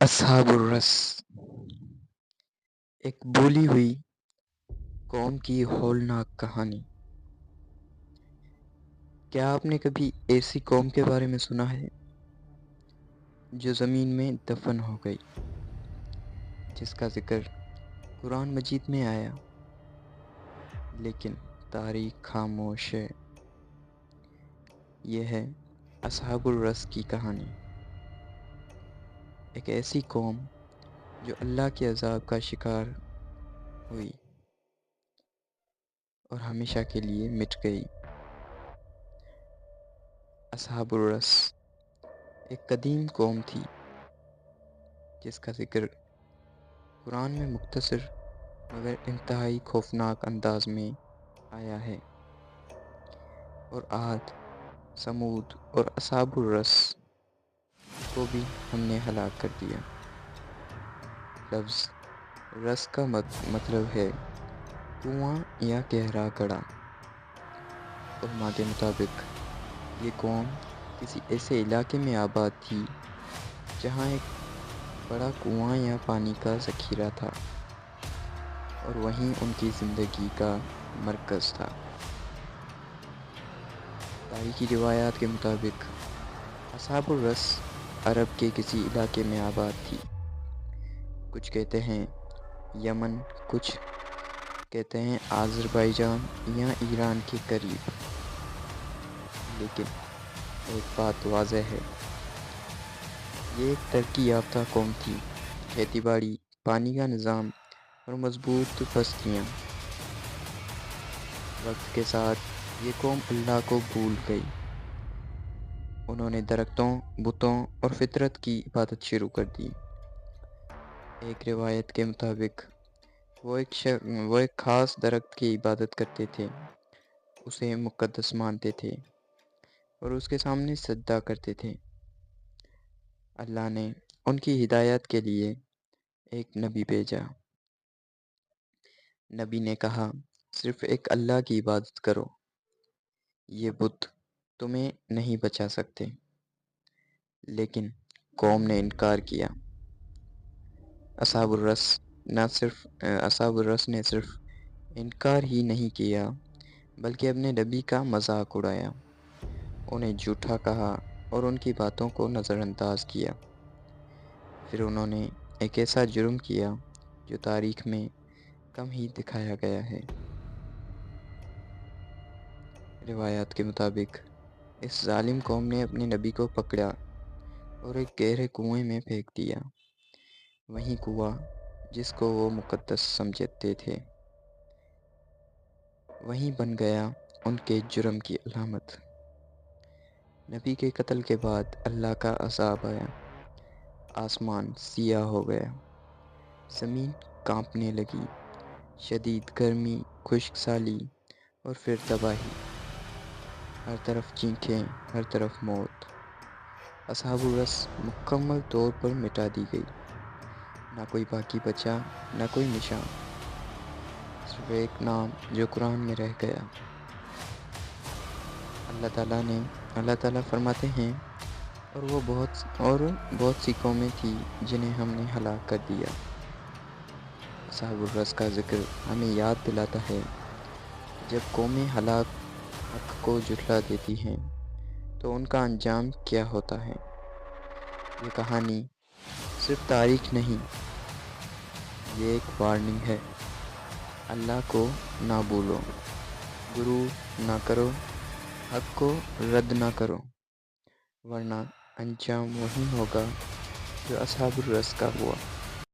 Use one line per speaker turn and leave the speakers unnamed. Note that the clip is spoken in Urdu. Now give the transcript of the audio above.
اصحاب الرس، ایک بولی ہوئی قوم کی ہولناک کہانی۔ کیا آپ نے کبھی ایسی قوم کے بارے میں سنا ہے جو زمین میں دفن ہو گئی، جس کا ذکر قرآن مجید میں آیا لیکن تاریخ خاموش ہے؟ یہ ہے اصحاب الرس کی کہانی۔ ایک ایسی قوم جو اللہ کے عذاب کا شکار ہوئی اور ہمیشہ کے لیے مٹ گئی۔ اصحاب الرس ایک قدیم قوم تھی جس کا ذکر قرآن میں مختصر مگر انتہائی خوفناک انداز میں آیا ہے، اور عاد، سمود اور اصحاب الرس کو بھی ہم نے ہلاک کر دیا۔ لفظ رس کا مطلب ہے کنواں یا گہرا گڑھا۔ علماء کے مطابق یہ قوم کسی ایسے علاقے میں آباد تھی جہاں ایک بڑا کنواں یا پانی کا ذخیرہ تھا، اور وہیں ان کی زندگی کا مرکز تھا۔ تاریخی روایات کے مطابق اصحاب الرس عرب کے کسی علاقے میں آباد تھی۔ کچھ کہتے ہیں یمن، کچھ کہتے ہیں آذربائیجان یا ایران کے قریب، لیکن ایک بات واضح ہے، یہ ایک ترقی یافتہ قوم تھی۔ کھیتی باڑی، پانی کا نظام اور مضبوط بستیاں۔ وقت کے ساتھ یہ قوم اللہ کو بھول گئی۔ انہوں نے درختوں، بتوں اور فطرت کی عبادت شروع کر دی۔ ایک روایت کے مطابق وہ ایک خاص درخت کی عبادت کرتے تھے، اسے مقدس مانتے تھے اور اس کے سامنے سجدہ کرتے تھے۔ اللہ نے ان کی ہدایت کے لیے ایک نبی بھیجا۔ نبی نے کہا، صرف ایک اللہ کی عبادت کرو، یہ بت تمہیں نہیں بچا سکتے۔ لیکن قوم نے انکار کیا۔ اصحاب الرس نے صرف انکار ہی نہیں کیا بلکہ اپنے نبی کا مذاق اڑایا، انہیں جھوٹا کہا اور ان کی باتوں کو نظر انداز کیا۔ پھر انہوں نے ایک ایسا جرم کیا جو تاریخ میں کم ہی دکھایا گیا ہے۔ روایات کے مطابق اس ظالم قوم نے اپنے نبی کو پکڑا اور ایک گہرے کنویں میں پھینک دیا، وہی کنواں جس کو وہ مقدس سمجھتے تھے، وہیں بن گیا ان کے جرم کی علامت۔ نبی کے قتل کے بعد اللہ کا عذاب آیا، آسمان سیاہ ہو گیا، زمین کانپنے لگی، شدید گرمی، خشک سالی اور پھر تباہی۔ ہر طرف چیخیں، ہر طرف موت۔ اصحاب الرس مکمل طور پر مٹا دی گئی، نہ کوئی باقی بچا، نہ کوئی نشان، صرف ایک نام جو قرآن میں رہ گیا۔ اللہ تعالیٰ فرماتے ہیں، اور بہت سی قومیں تھیں جنہیں ہم نے ہلاک کر دیا۔ اصحاب الرس کا ذکر ہمیں یاد دلاتا ہے کہ جب قومیں حق کو جھٹلا دیتی ہیں تو ان کا انجام کیا ہوتا ہے۔ یہ کہانی صرف تاریخ نہیں، یہ ایک وارننگ ہے۔ اللہ کو نہ بھولو، غرور نہ کرو، حق کو رد نہ کرو، ورنہ انجام وہی ہوگا جو اصحاب الرس کا ہوا۔